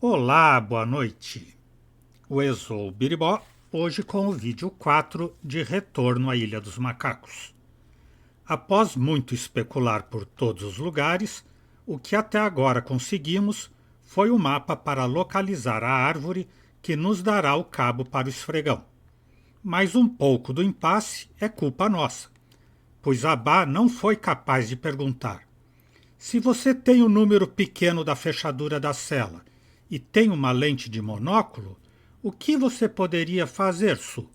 Olá, boa noite. Eu sou o Biribó, hoje com o vídeo 4 de Retorno à Ilha dos Macacos. Após muito especular por todos os lugares, o que até agora conseguimos foi o mapa para localizar a árvore que nos dará o cabo para o esfregão. Mas um pouco do impasse é culpa nossa, pois Abá não foi capaz de perguntar: se você tem o número pequeno da fechadura da cela e tem uma lente de monóculo, o que você poderia fazer, Su?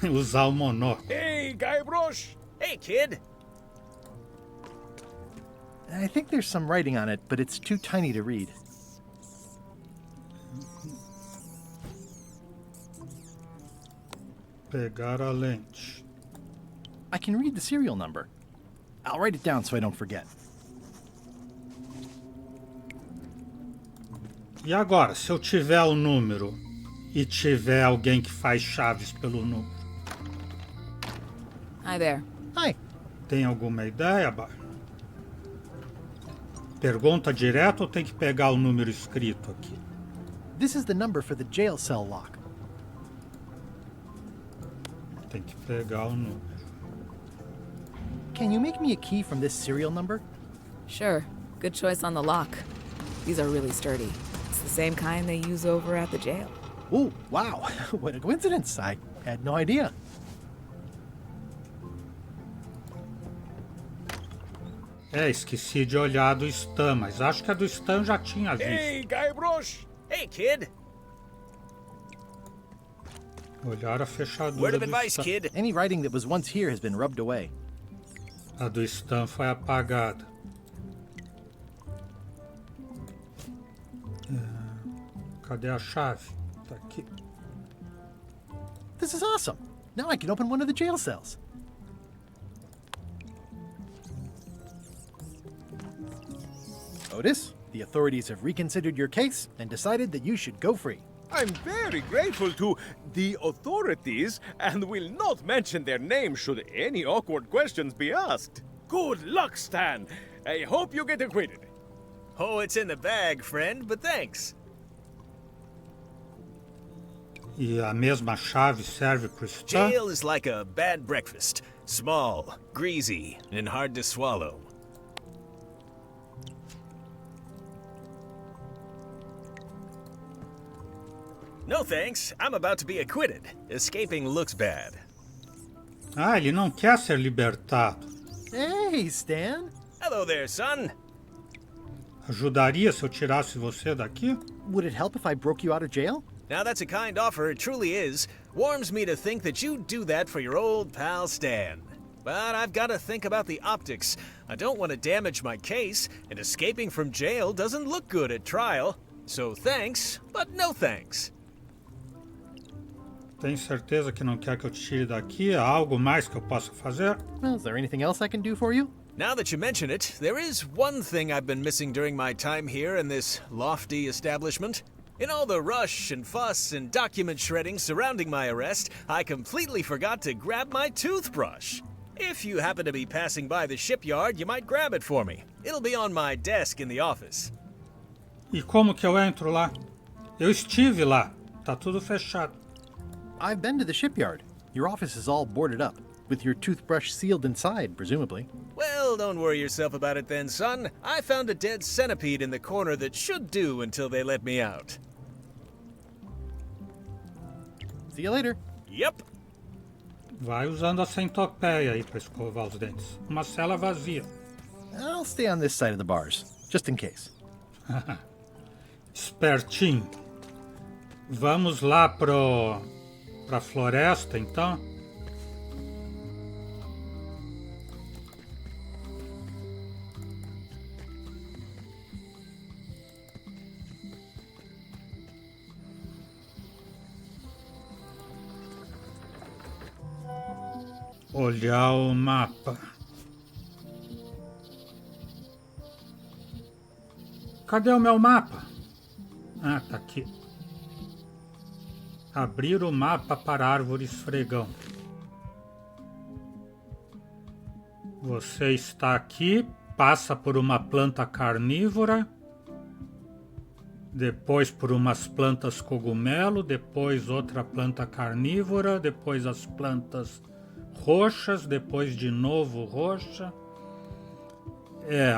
Usar o monóculo. Hey, Guybrush! Hey, kid! I think there's some writing on it, but it's too tiny to read. Pegar a lente. I can read the serial number. I'll write it down so I don't forget. E agora, se eu tiver o número e tiver alguém que faz chaves pelo número? Hi there. Hi. Tem alguma ideia, Bar? Pergunta direto ou tem que pegar o número escrito aqui? This is the number for the jail cell lock. Tem que pegar o número. Can you make me a key from this serial number? Sure. Good choice on the lock. These are really sturdy. It's the same kind they use over at the jail. Ooh, wow. What a coincidence. I had no idea. Esqueci de olhar a do Stan, mas acho que a do Stan já tinha visto. Hey, Guybrush! Hey, kid! Olhar a fechadura Word of do advice, Stan. kid. Any writing that was once here has been rubbed away. A do Stan foi apagada. Cadê a chave? Tá aqui. This is awesome. Now I can open one of the jail cells. Otis, the authorities have reconsidered your case and decided that you should go free. I'm very grateful to the authorities and will not mention their name should any awkward questions be asked. Good luck, Stan. I hope you get acquitted. Oh, it's in the bag, friend, but thanks. E a mesma chave serve pro Stan? Jail is like a bad breakfast. Small, greasy, and hard to swallow. No thanks, I'm about to be acquitted. Escaping looks bad. Ah, ele não quer ser libertado. Hey, Stan. Hello there, son. Ajudaria se eu tirasse você daqui? Would it help if I broke you out of jail? Now that's a kind offer, it truly is. Warms me to think that you'd do that for your old pal Stan. But I've got to think about the optics. I don't want to damage my case, and escaping from jail doesn't look good at trial. So thanks, but no thanks. Tem certeza que não quer que eu te tire daqui? Há algo mais que eu possa fazer? Well, is there anything else I can do for you? Now that you mention it, there is one thing I've been missing during my time here in this lofty establishment. In all the rush and fuss and document shredding surrounding my arrest, I completely forgot to grab my toothbrush. If you happen to be passing by the shipyard, you might grab it for me. It'll be on my desk in the office. E como que eu entro lá? Eu estive lá. Tá tudo fechado. I've been to the shipyard. Your office is all boarded up, with your toothbrush sealed inside, presumably. Well, don't worry yourself about it then, son. I found a dead centipede in the corner that should do until they let me out. See you later. Yep. Vai usando a centopeia aí para escovar os dentes. Uma cela vazia. I'll stay on this side of the bars, just in case. Espertinho. Vamos lá pra floresta, então? Olhar o mapa. Cadê o meu mapa? Ah, tá aqui. Abrir o mapa para a árvore esfregão. Você está aqui, passa por uma planta carnívora depois por umas plantas cogumelo, depois outra planta carnívora, depois as plantas roxas, depois de novo roxa.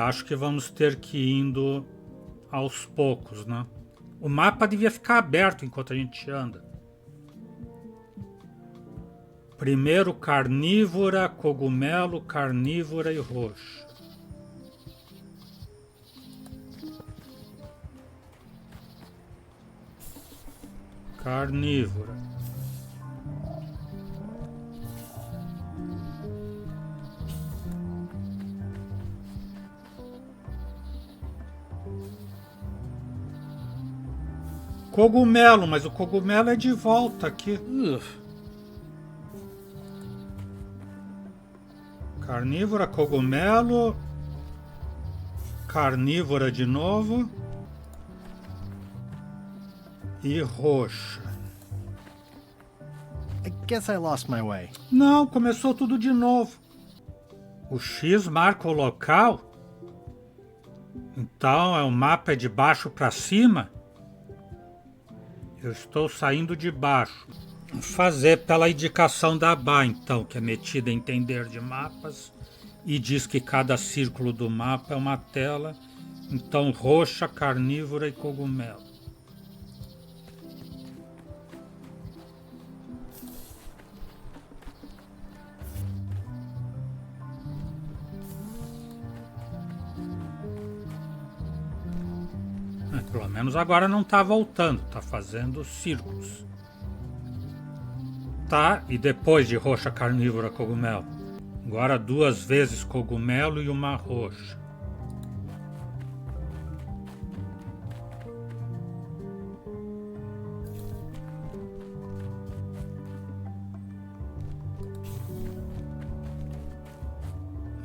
Acho que vamos ter que ir indo aos poucos, né? O mapa devia ficar aberto enquanto a gente anda. Primeiro carnívora, cogumelo, carnívora e roxa. Carnívora. Cogumelo, mas o cogumelo é de volta aqui. Carnívora, cogumelo. Carnívora de novo. E roxa. I guess I lost my way. Não, começou tudo de novo. O X marca o local. Então o mapa é de baixo para cima. Eu estou saindo de baixo. Vou fazer pela indicação da Bá, então, que é metida a entender de mapas e diz que cada círculo do mapa é uma tela. Então, roxa, carnívora e cogumelo. Pelo menos agora não está voltando, está fazendo círculos. Tá, e depois de roxa, carnívora, cogumelo. Agora 2 vezes cogumelo e uma roxa.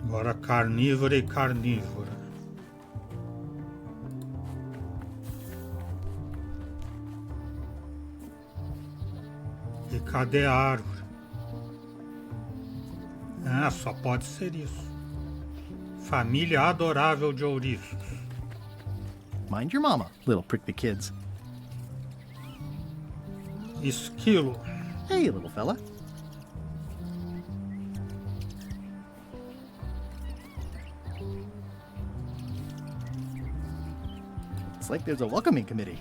Agora carnívora e carnívora. E cadê a árvore? Só pode ser isso. Família adorável de ouriços. Mind your mama, little prickly kids. Esquilo. Hey, little fella. It's like there's a welcoming committee.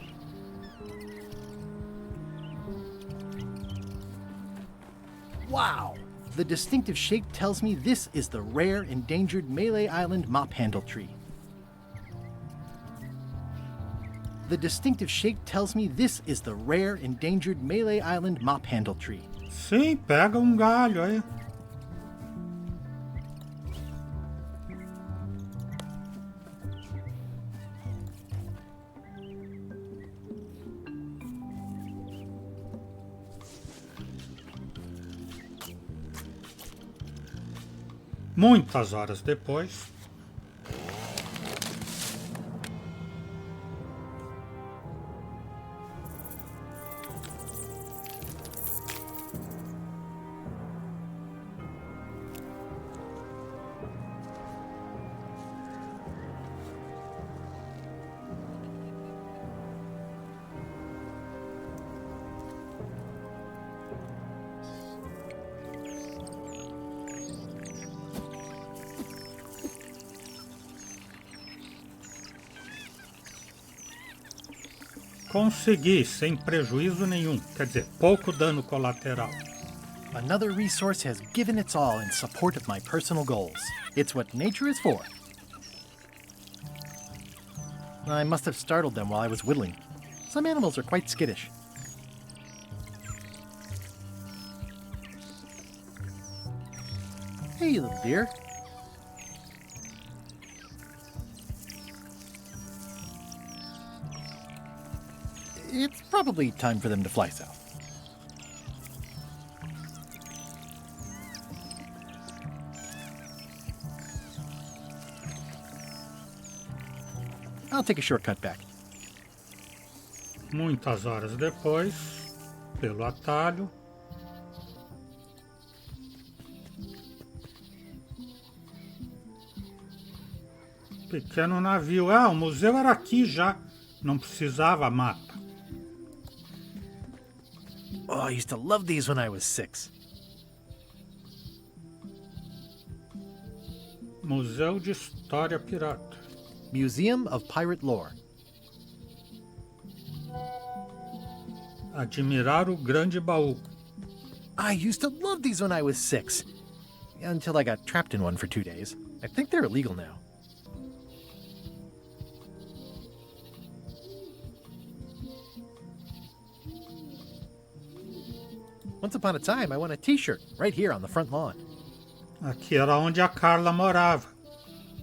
Wow! The distinctive shape tells me this is the rare endangered Malay Island mop handle tree. The distinctive shape tells me this is the rare endangered Malay Island mop handle tree. Sim, pega galho aí. Muitas horas depois, consegui sem prejuízo nenhum, quer dizer, pouco dano colateral. Another resource has given its all in support of my personal goals. It's what nature is for. I must have startled them while I was whittling. Some animals are quite skittish. Hey, little dear. It's probably time for them to fly south. I'll take a shortcut back. Muitas horas depois, pelo atalho, pequeno navio. O museu era aqui já. Não precisava mapa. Oh, I used to love these when I was 6. Museu de História Pirata. Museum of Pirate Lore. Admirar o grande baú. I used to love these when I was 6. Until I got trapped in one for 2 days. I think they're illegal now. Once upon a time, I won a t-shirt right here on the front lawn. Aqui era onde a Carla morava,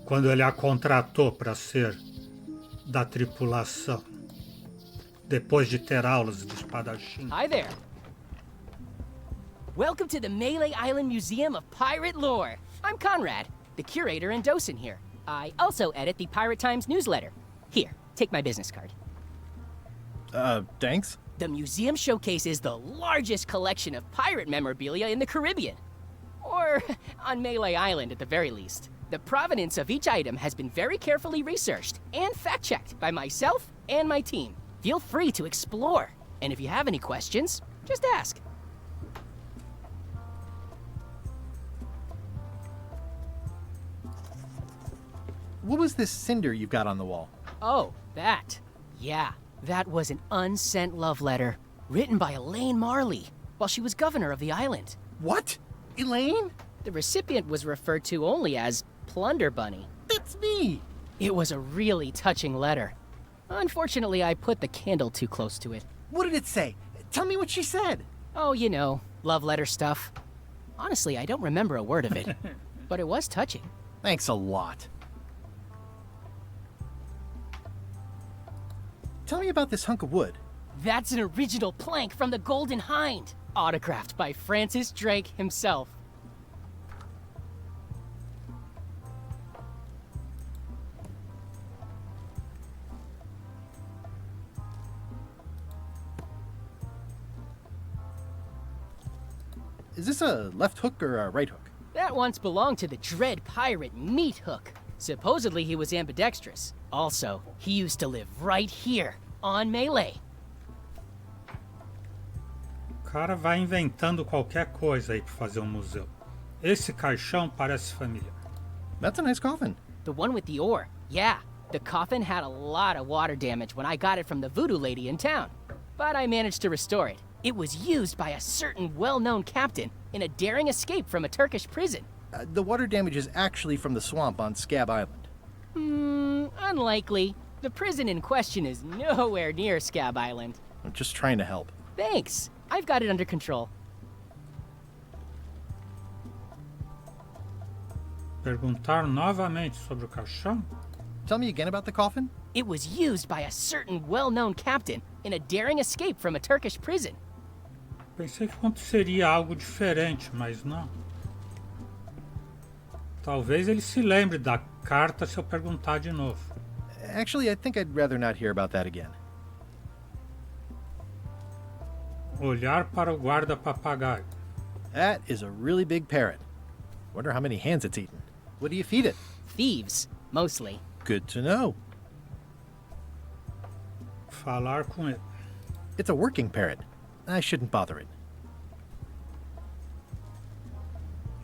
quando ele a contratou para ser da tripulação, depois de ter aulas de espadachim. Hi there. Welcome to the Melee Island Museum of Pirate Lore. I'm Conrad, the curator and docent here. I also edit the Pirate Times newsletter. Here, take my business card. Thanks? The museum showcases the largest collection of pirate memorabilia in the Caribbean. Or on Melee Island at the very least. The provenance of each item has been very carefully researched and fact-checked by myself and my team. Feel free to explore. And if you have any questions, just ask. What was this cinder you've got on the wall? Oh, that. Yeah, that was an unsent love letter written by Elaine Marley while she was governor of the island. What? Elaine? The recipient was referred to only as Plunder Bunny. That's me! It was a really touching letter. Unfortunately, I put the candle too close to it. What did it say? Tell me what she said. Oh, you know, love letter stuff. Honestly, I don't remember a word of it, but it was touching. Thanks a lot. Tell me about this hunk of wood. That's an original plank from the Golden Hind, autographed by Francis Drake himself. Is this a left hook or a right hook? That once belonged to the Dread Pirate Meat Hook. Supposedly he was ambidextrous. Also, he used to live right here, on Melee. O cara vai inventando qualquer coisa aí para fazer um museu. Esse caixão parece familiar. That's a nice coffin. The one with the ore. Yeah, the coffin had a lot of water damage when I got it from the voodoo lady in town. But I managed to restore it. It was used by a certain well-known captain in a daring escape from a Turkish prison. The water damage is actually from the swamp on Scab Island. Unlikely. The prison in question is nowhere near Scab Island. I'm just trying to help. Thanks. I've got it under control. Perguntar novamente sobre o caixão? Tell me again about the coffin? It was used by a certain well-known captain in a daring escape from a Turkish prison. Pensei que aconteceria algo diferente, mas não. Talvez ele se lembre da carta se eu perguntar de novo. Actually, I think I'd rather not hear about that again. Olhar para o guarda-papagaio. That is a really big parrot. Wonder how many hands it's eaten. What do you feed it? Thieves, mostly. Good to know. Falar com ele. It's a working parrot. I shouldn't bother it.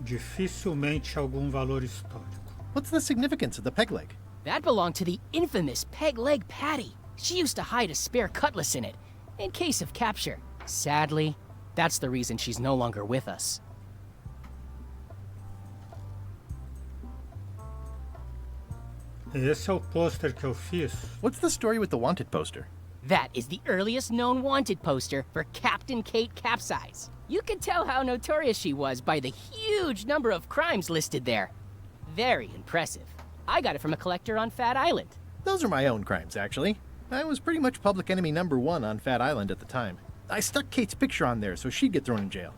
Dificilmente algum valor histórico. What's the significance of the peg leg? That belonged to the infamous Peg Leg Patty. She used to hide a spare cutlass in it, in case of capture. Sadly, that's the reason she's no longer with us. Esse é o pôster que eu fiz. What's the story with the wanted poster? That is the earliest known wanted poster for Captain Kate Capsize. You can tell how notorious she was by the huge number of crimes listed there. Very impressive. I got it from a collector on Fat Island. Those are my own crimes, actually. I was pretty much public enemy #1 on Fat Island at the time. I stuck Kate's picture on there so she'd get thrown in jail.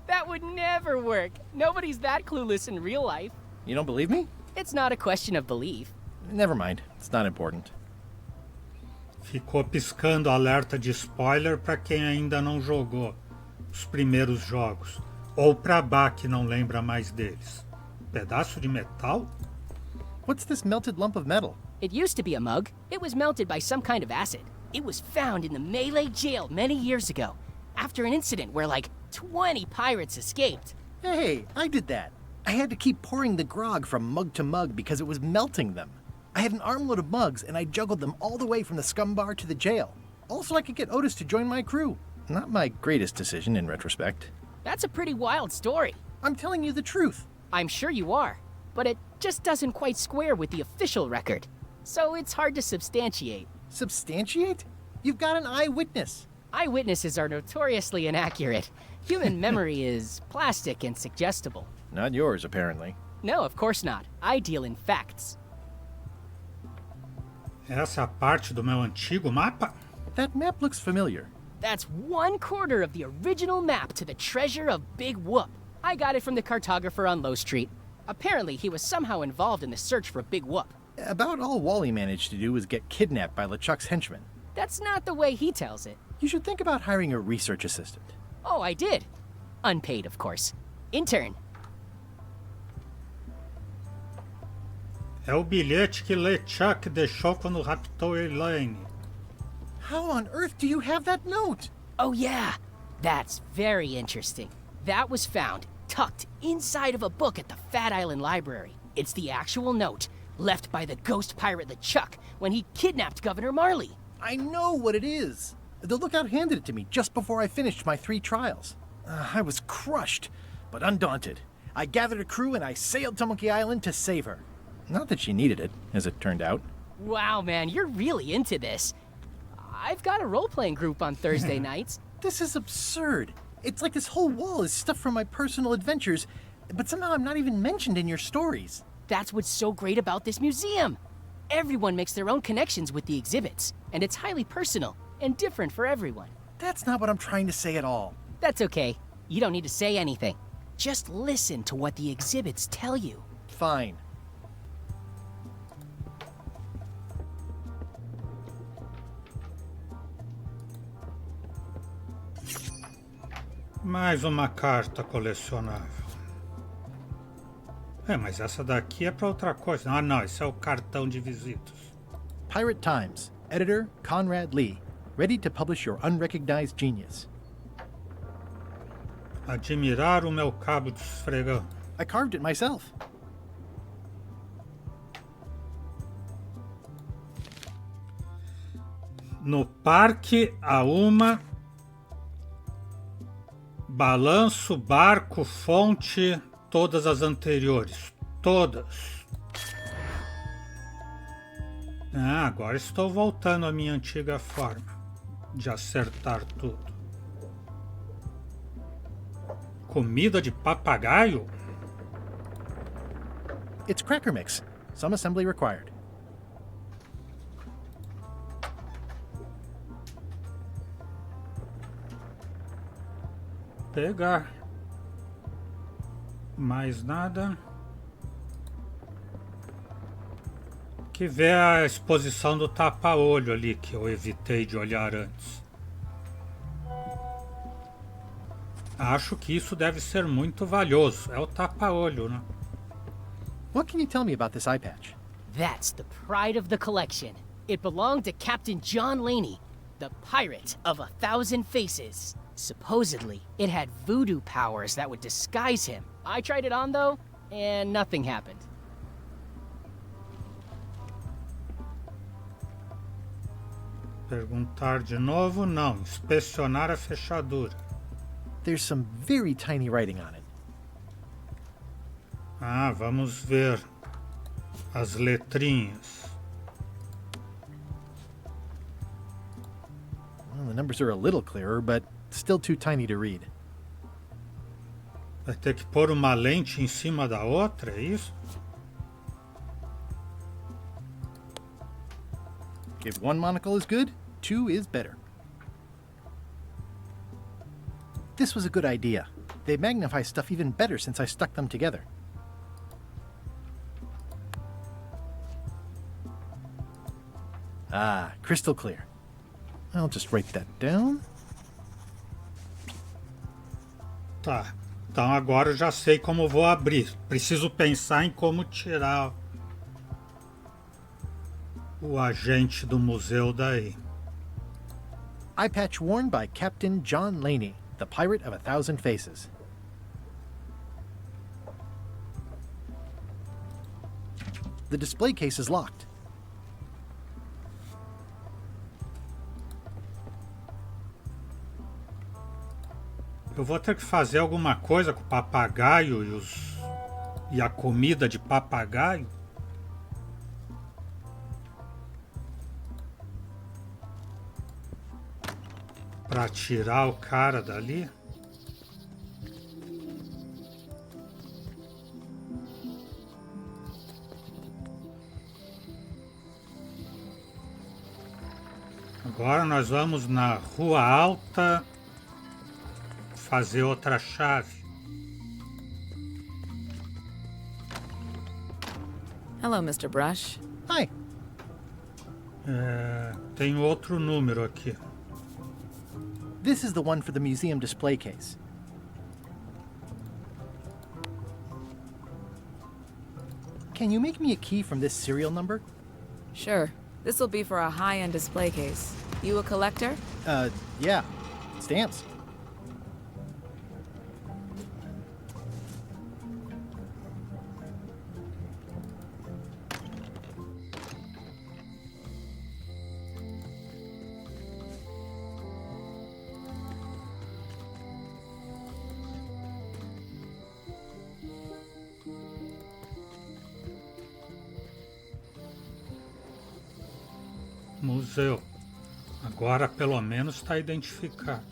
That would never work. Nobody's that clueless in real life. You don't believe me? It's not a question of belief. Never mind. It's not important. Ficou piscando alerta de spoiler para quem ainda não jogou os primeiros jogos, ou para Bá que não lembra mais deles. Pedaço de metal? What's this melted lump of metal? It used to be a mug. It was melted by some kind of acid. It was found in the Malay jail many years ago, after an incident where like 20 pirates escaped. Hey, I did that. I had to keep pouring the grog from mug to mug because it was melting them. I had an armload of mugs and I juggled them all the way from the scum bar to the jail. Also, I could get Otis to join my crew. Not my greatest decision in retrospect. That's a pretty wild story. I'm telling you the truth. I'm sure you are, but it just doesn't quite square with the official record. So it's hard to substantiate. Substantiate? You've got an eyewitness. Eyewitnesses are notoriously inaccurate. Human memory is plastic and suggestible. Not yours, apparently. No, of course not. I deal in facts. Essa é a parte do meu antigo mapa? That map looks familiar. That's 1/4 of the original map to the treasure of Big Whoop. I got it from the cartographer on Low Street. Apparently, he was somehow involved in the search for Big Whoop. About all Wally managed to do was get kidnapped by LeChuck's henchmen. That's not the way he tells it. You should think about hiring a research assistant. Oh, I did. Unpaid, of course. Intern. É o bilhete que LeChuck deixou quando raptou Elaine. How on earth do you have that note? Oh, yeah. That's very interesting. That was found tucked inside of a book at the Fat Island Library. It's the actual note left by the ghost pirate LeChuck when he kidnapped Governor Marley. I know what it is. The lookout handed it to me just before I finished my 3 trials. I was crushed, but undaunted. I gathered a crew and I sailed to Monkey Island to save her. Not that she needed it, as it turned out. Wow, man, you're really into this. I've got a role-playing group on Thursday nights. This is absurd. It's like this whole wall is stuff from my personal adventures, but somehow I'm not even mentioned in your stories. That's what's so great about this museum. Everyone makes their own connections with the exhibits, and it's highly personal and different for everyone. That's not what I'm trying to say at all. That's okay. You don't need to say anything. Just listen to what the exhibits tell you. Fine. Mais uma carta colecionável. Mas essa daqui é para outra coisa. Ah, não, esse é o cartão de visitas. Pirate Times. Editor Conrad Lee. Ready to publish your unrecognized genius. Admirar o meu cabo de esfregão. I carved it myself. No parque, a uma... Balanço, barco, fonte, todas as anteriores. Todas. Ah, agora estou voltando à minha antiga forma de acertar tudo. Comida de papagaio? It's cracker mix. Some assembly required. Pegar. Mais nada. Que ver a exposição do tapa-olho ali, que eu evitei de olhar antes. Acho que isso deve ser muito valioso. É o tapa-olho, né? What can you tell me about this eye patch? That's the pride of the collection. It belonged to Captain John Laney, the pirate of 1,000 faces. Supposedly, it had voodoo powers that would disguise him. I tried it on, though, and nothing happened. Perguntar de novo? Não. Inspecionar a fechadura. There's some very tiny writing on it. Ah, vamos ver as letrinhas. Well, the numbers are a little clearer, but still too tiny to read. Vai ter que pôr uma lente em cima da outra, é isso? If one monocle is good, 2 is better. This was a good idea. They magnify stuff even better since I stuck them together. Ah, crystal clear. I'll just write that down. Tá. Então agora eu já sei como vou abrir. Preciso pensar em como tirar o agente do museu daí. Eye patch worn by Captain John Laney, the pirate of 1,000 faces. The display case is locked. Eu vou ter que fazer alguma coisa com o papagaio e a comida de papagaio. Para tirar o cara dali. Agora nós vamos na Rua Alta fazer outra chave. Hello, Mr. Brush. Hi. Tem outro número aqui. This is the one for the museum display case. Can you make me a key from this serial number? Sure. This will be for a high-end display case. You a collector? Yeah. Stamps. Museu. Agora pelo menos está identificado.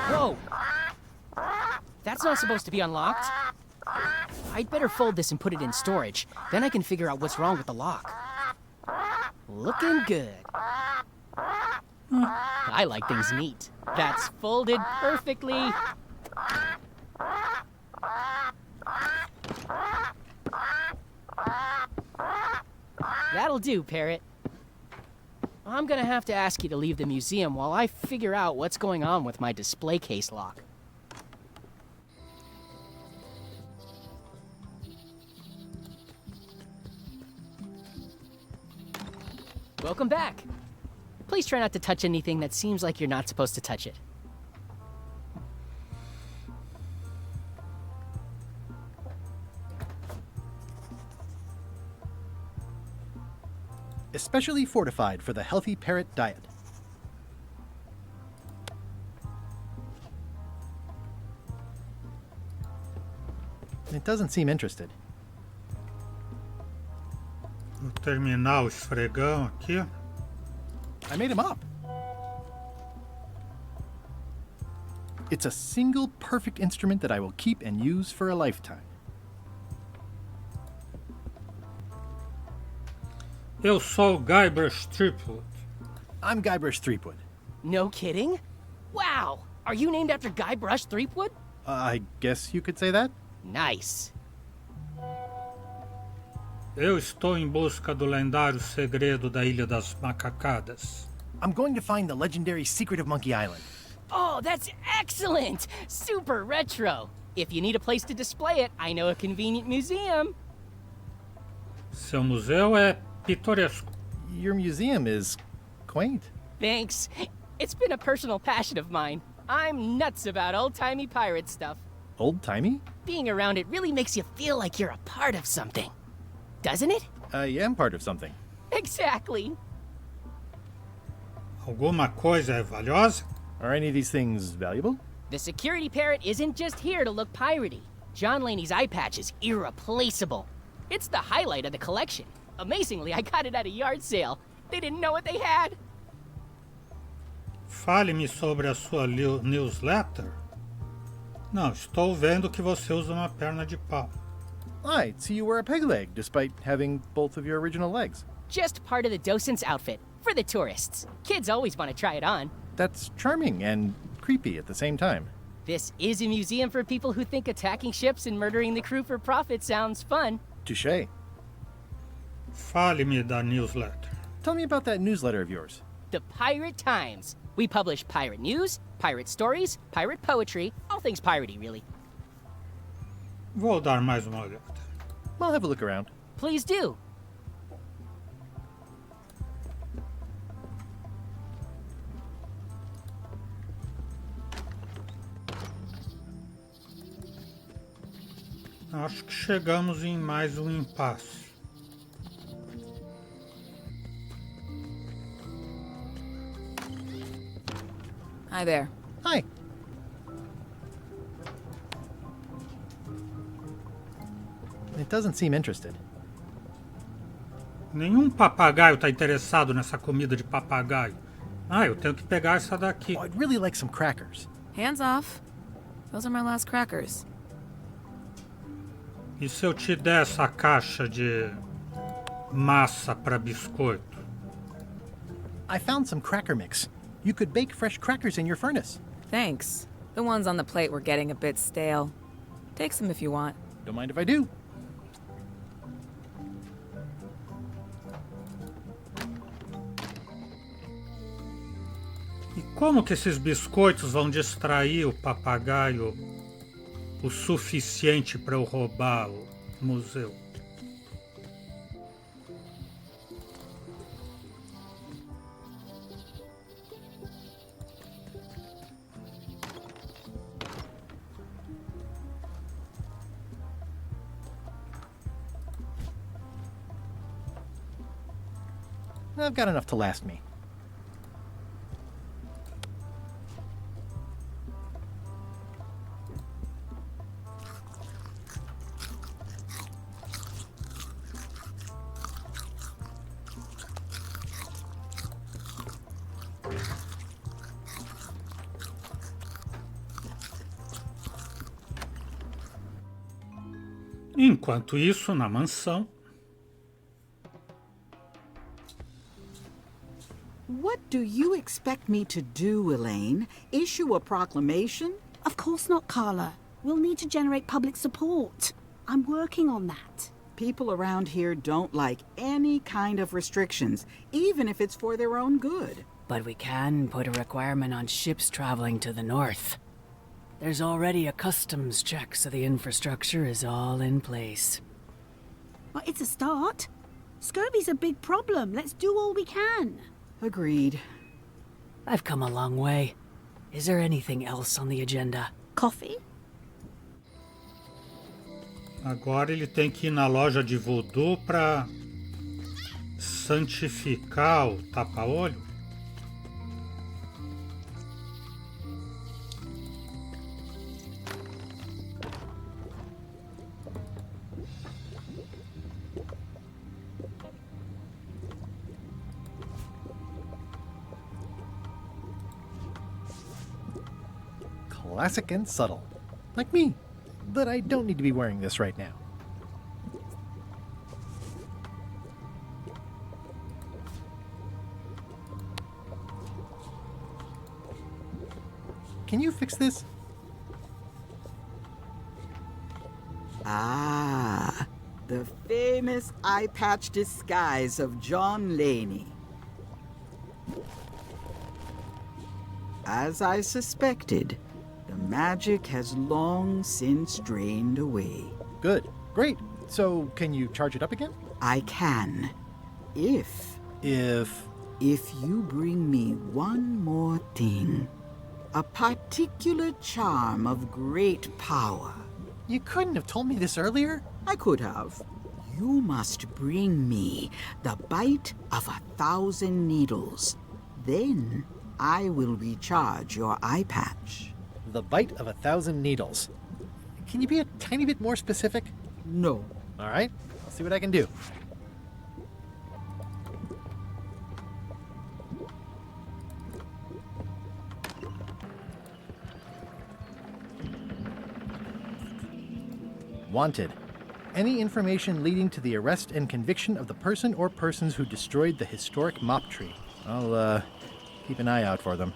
Whoa! That's not supposed to be unlocked. I'd better fold this and put it in storage. Then I can figure out what's wrong with the lock. Looking good. I like things neat. That's folded perfectly. That'll do, Parrot. I'm gonna have to ask you to leave the museum while I figure out what's going on with my display case lock. Welcome back. Please try not to touch anything that seems like you're not supposed to touch it. Especially fortified for the healthy parrot diet. It doesn't seem interested. Vou terminar o esfregão aqui. I made him up. It's a single perfect instrument that I will keep and use for a lifetime. Eu sou o Guybrush Threepwood. I'm Guybrush Threepwood. No kidding? Wow! Are you named after Guybrush Threepwood? I guess you could say that. Nice. Eu estou em busca do lendário segredo da Ilha das Macacadas. I'm going to find the legendary secret of Monkey Island. Oh, that's excellent! Super retro. If you need a place to display it, I know a convenient museum. Seu museu é pitoresco. Your museum is quaint. Thanks. It's been a personal passion of mine. I'm nuts about old-timey pirate stuff. Old-timey? Being around it really makes you feel like you're a part of something. Doesn't it? I am part of something. Exactly. Alguma coisa é valiosa? Are any of these things valuable? The security parrot isn't just here to look piratey. John Laney's eye patch is irreplaceable. It's the highlight of the collection. Amazingly, I got it at a yard sale. They didn't know what they had. Fale-me sobre a sua newsletter. Não, estou vendo que você usa uma perna de pau. I see you wear a peg leg, despite having both of your original legs. Just part of the docent's outfit, for the tourists. Kids always want to try it on. That's charming and creepy at the same time. This is a museum for people who think attacking ships and murdering the crew for profit sounds fun. Touché. Fale-me da newsletter. Tell me about that newsletter of yours. The Pirate Times. We publish pirate news, pirate stories, pirate poetry, all things piratey, really. Vou dar mais uma olhada. I'll have a look around. Please do. Acho que chegamos em mais um impasse. Hi there. Hi. It doesn't seem interested. Nenhum papagaio está interessado nessa comida de papagaio. Ah, eu tenho que pegar essa daqui. Oh, I'd really like some crackers. Hands off. Those are my last crackers. E se eu te der essa caixa de massa para biscoito? I found some cracker mix. You could bake fresh crackers in your furnace. Thanks. The ones on the plate were getting a bit stale. Take some if you want. Don't mind if I do. E como que esses biscoitos vão distrair o papagaio o suficiente para eu roubar o museu? I've got enough to last me. Enquanto isso, na mansão, What do you expect me to do, Elaine? Issue a proclamation? Of course not, Carla. We'll need to generate public support. I'm working on that. People around here don't like any kind of restrictions, even if it's for their own good. But we can put a requirement on ships traveling to the north. There's already a customs check, so the infrastructure is all in place. Well, it's a start. Scurvy's a big problem. Let's do all we can. Agreed. I've come a long way. Is there anything else on the agenda? Coffee? agora ele tem que ir na loja de voodoo para santificar o tapa-olho. Classic and subtle. Like me. But I don't need to be wearing this right now. Can you fix this? Ah, the famous eye patch disguise of John Laney. As I suspected, the magic has long since drained away. Good. Great. So, can you charge it up again? I can, if you bring me one more thing. A particular charm of great power. You couldn't have told me this earlier? I could have. You must bring me the bite of 1,000 needles. Then I will recharge your eye patch. The bite of 1,000 needles. Can you be a tiny bit more specific? No. All right. I'll see what I can do. Wanted. Any information leading to the arrest and conviction of the person or persons who destroyed the historic mop tree. I'll, keep an eye out for them.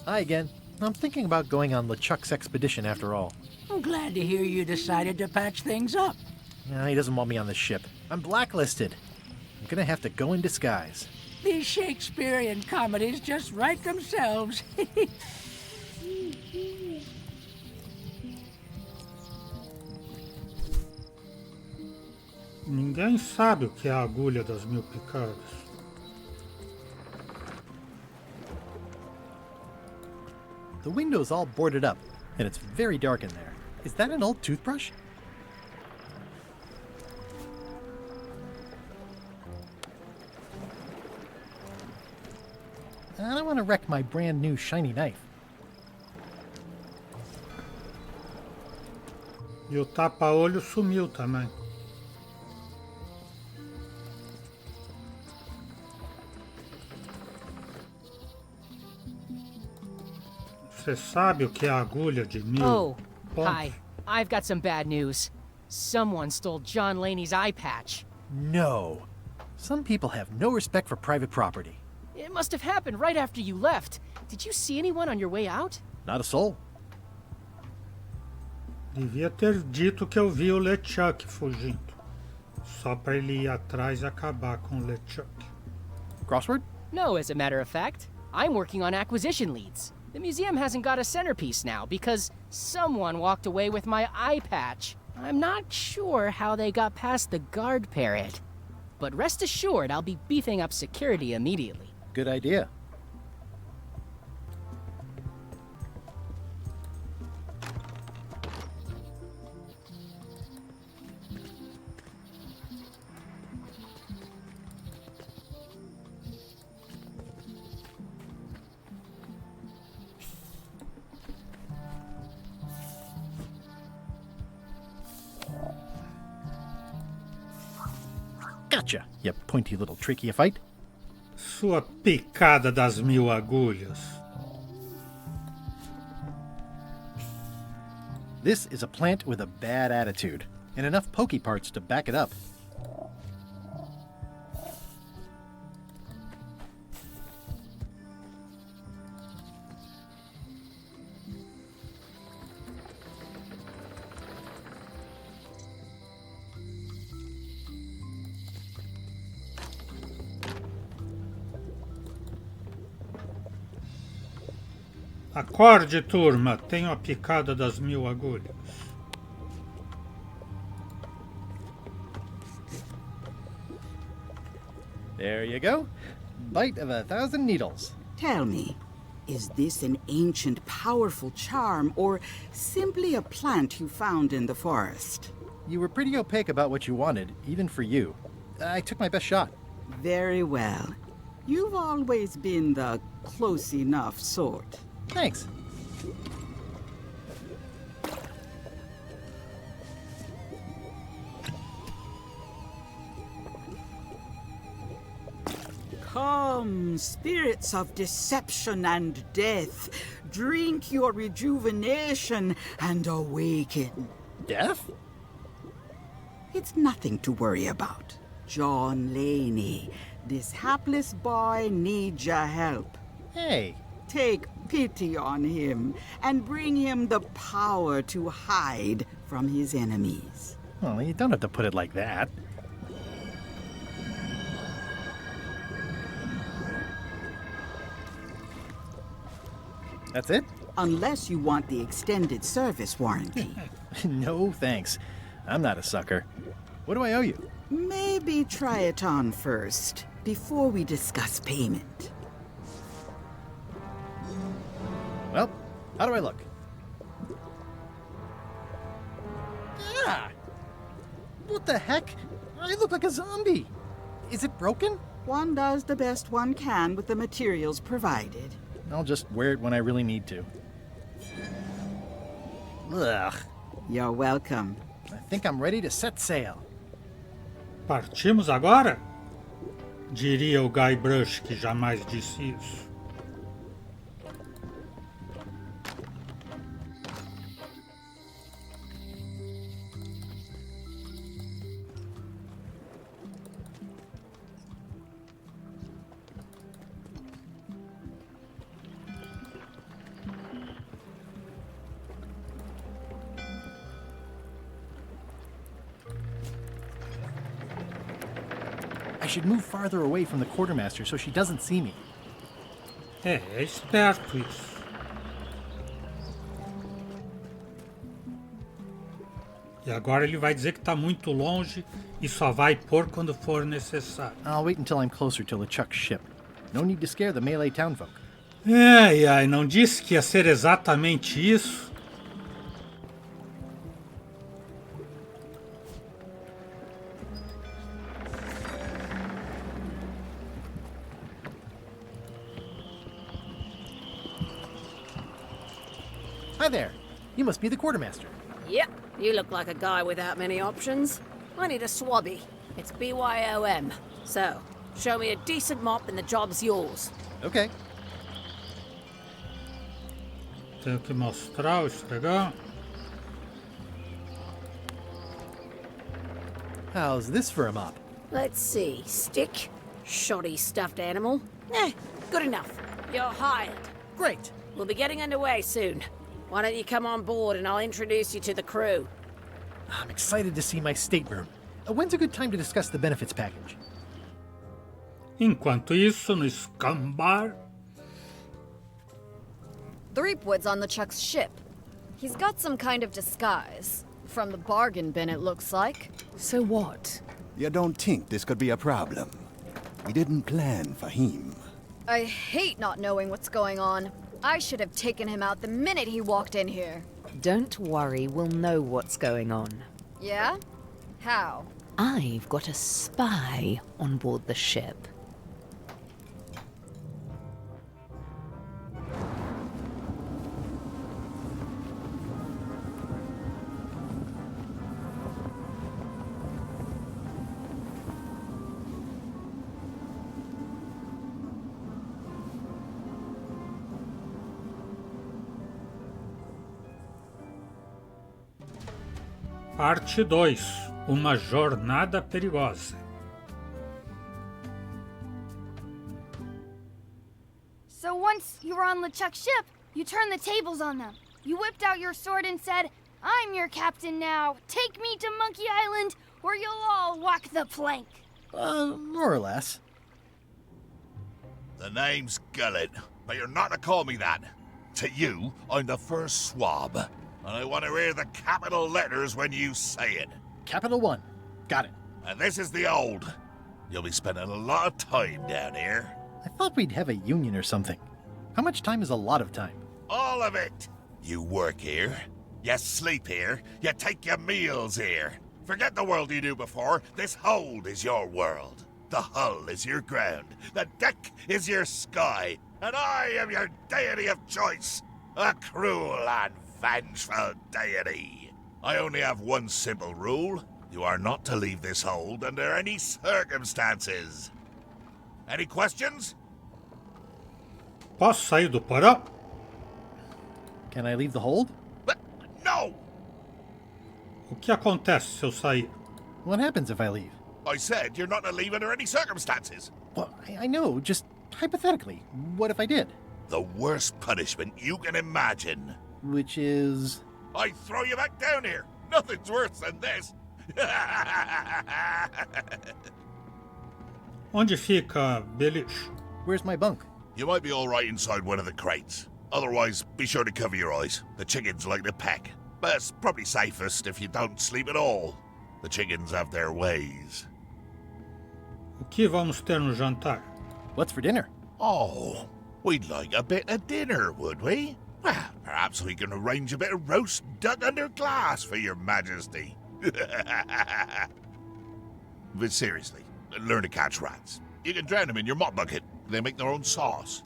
Hi again. I'm thinking about going on LeChuck's expedition after all. I'm glad to hear you decided to patch things up. He doesn't want me on the ship. I'm blacklisted. I'm gonna have to go in disguise. These Shakespearean comedies just write themselves. Ninguém sabe o que é a agulha das 1000 picadas. The window's all boarded up, and it's very dark in there. Is that an old toothbrush? I don't want to wreck my brand new shiny knife. E o tapa-olho sumiu também. Você sabe o que é a agulha de 1000 Oh, pontos? hi. I've got some bad news. Someone stole John Laney's eye patch. No. Some people have no respect for private property. It must have happened right after you left. Did you see anyone on your way out? Not a soul. Devia ter dito que eu vi o LeChuck fugindo. Só para ele ir atrás e acabar com o LeChuck. Crossword? No, as a matter of fact. I'm working on acquisition leads. The museum hasn't got a centerpiece now because someone walked away with my eye patch. I'm not sure how they got past the guard parrot. But rest assured, I'll be beefing up security immediately. Good idea. Gotcha, you pointy little trichiophyte. Sua picada das 1000 agulhas. This is a plant with a bad attitude, and enough pokey parts to back it up. Acorde, turma, tenho a picada das 1000 agulhas. There you go. Bite of 1,000 needles. Tell me, is this an ancient, powerful charm, or simply a plant you found in the forest? You were pretty opaque about what you wanted, even for you. I took my best shot. Very well. You've always been the close enough sort. Thanks. Come, spirits of deception and death, drink your rejuvenation and awaken. Death? It's nothing to worry about. John Laney, this hapless boy needs your help. Hey. Take pity on him and bring him the power to hide from his enemies. Well, you don't have to put it like that. That's it? Unless you want the extended service warranty. No, thanks. I'm not a sucker. What do I owe you? Maybe try it on first, before we discuss payment. Well, how do I look? Ah! What the heck? I look like a zombie. Is it broken? One does the best one can with the materials provided. I'll just wear it when I really need to. Ugh. You're welcome. I think I'm ready to set sail. Partimos agora? Diria o Guybrush que jamais disse isso. I should move farther away from the quartermaster so she doesn't see me. É esperto isso. E agora ele vai dizer que está muito longe e só vai pôr quando for necessário. I'll wait until I'm closer to LeChuck's ship. No need to scare the Melee townfolk. Ai, não disse que ia ser exatamente isso? Hi there. You must be the quartermaster. Yep, you look like a guy without many options. I need a swabby. It's BYOM. So, show me a decent mop and the job's yours. Okay. Tenho que mostrar o esfregão. How's this for a mop? Let's see. Stick. Shoddy stuffed animal. Good enough. You're hired. Great. We'll be getting underway soon. Why don't you come on board and I'll introduce you to the crew? I'm excited to see my stateroom. When's a good time to discuss the benefits package? Enquanto isso, no Scumbar, Threepwood's on LeChuck's ship. He's got some kind of disguise. From the bargain bin, it looks like. So what? You don't think this could be a problem? We didn't plan for him. I hate not knowing what's going on. I should have taken him out the minute he walked in here. Don't worry, we'll know what's going on. Yeah? How? I've got a spy on board the ship. Parte 2. Uma jornada perigosa. So once you were on LeChuck's ship, you turned the tables on them. You whipped out your sword and said, "I'm your captain now. Take me to Monkey Island, or you'll all walk the plank." More or less. The name's Gullet, but you're not to call me that. To you, I'm the first swab, and I want to hear the capital letters when you say it. Capital 1. Got it. And this is the old. You'll be spending a lot of time down here. I thought we'd have a union or something. How much time is a lot of time? All of it. You work here, you sleep here, you take your meals here. Forget the world you knew before. This hold is your world. The hull is your ground. The deck is your sky. And I am your deity of choice. A cruel and vengeful deity. I only have one simple rule. You are not to leave this hold under any circumstances. Any questions? Posso sair do porão? Can I leave the hold? No! O que acontece se eu sair? What happens if I leave? I said you're not to leave under any circumstances. Well, I know, just hypothetically. What if I did? The worst punishment you can imagine. Which is? I throw you back down here. Nothing's worse than this. Onde fica, beliche? Where's my bunk? You might be all right inside one of the crates. Otherwise, be sure to cover your eyes. The chickens like to peck. But it's probably safest if you don't sleep at all. The chickens have their ways. O que vamos ter no jantar? What's for dinner? Oh, we'd like a bit of dinner, would we? Well, perhaps we can arrange a bit of roast duck under glass for your majesty. But seriously, learn to catch rats. You can drown them in your mop bucket. They make their own sauce.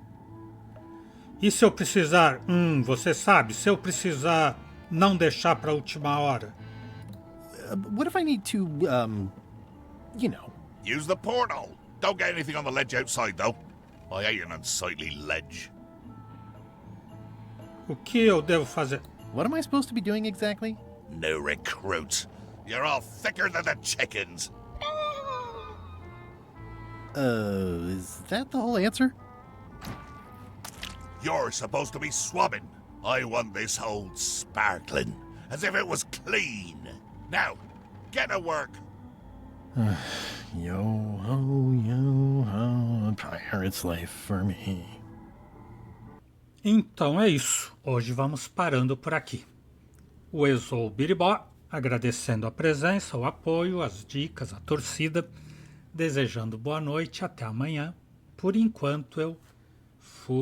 E se eu precisar, você sabe, se eu precisar não deixar para a última hora? What if I need to, you know? Use the portal. Don't get anything on the ledge outside, though. I hate an unsightly ledge. O que eu devo fazer? What am I supposed to be doing exactly? No recruits. You're all thicker than the chickens. Is that the whole answer? You're supposed to be swabbing. I want this hold sparkling, as if it was clean. Now, get to work. Yo-ho, yo-ho, a pirate's life for me. Então é isso. Hoje vamos parando por aqui. O Exou Biribó, agradecendo a presença, o apoio, as dicas, a torcida, desejando boa noite, até amanhã. Por enquanto eu fui.